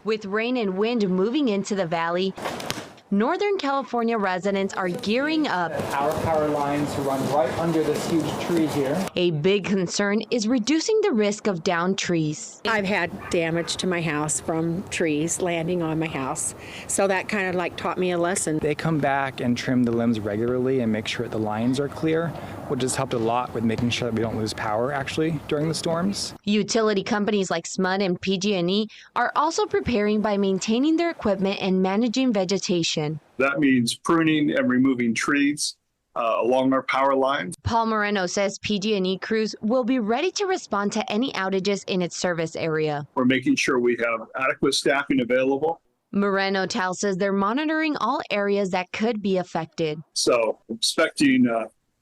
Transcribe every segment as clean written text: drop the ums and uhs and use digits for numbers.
With rain and wind moving into the valley, Northern California residents are gearing up. Our power lines run right under this huge tree here. A big concern is reducing the risk of downed trees. I've had damage to my house from trees landing on my house, so that kind of like taught me a lesson. They come back and trim the limbs regularly and make sure the lines are clear, which has helped a lot with making sure that we don't lose power actually during the storms. Utility companies like SMUD and PG&E are also preparing by maintaining their equipment and managing vegetation. That means pruning and removing trees along our power lines. Paul Moreno says PG&E crews will be ready to respond to any outages in its service area. We're making sure we have adequate staffing available. Moreno says they're monitoring all areas that could be affected. So expecting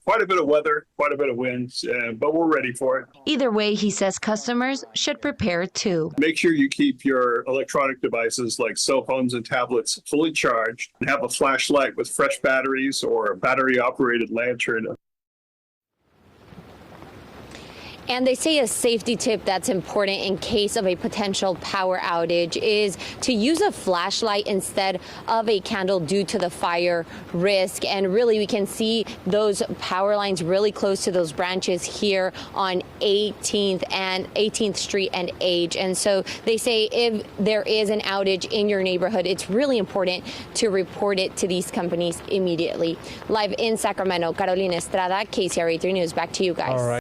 quite a bit of weather, quite a bit of winds, but we're ready for it. Either way, he says customers should prepare too. Make sure you keep your electronic devices like cell phones and tablets fully charged and have a flashlight with fresh batteries or a battery-operated lantern. And they say a safety tip that's important in case of a potential power outage is to use a flashlight instead of a candle due to the fire risk. And really, we can see those power lines really close to those branches here on 18th Street and Age. And so they say if there is an outage in your neighborhood, it's really important to report it to these companies immediately. Live in Sacramento, Carolina Estrada, KCRA 3 News. Back to you guys. All right.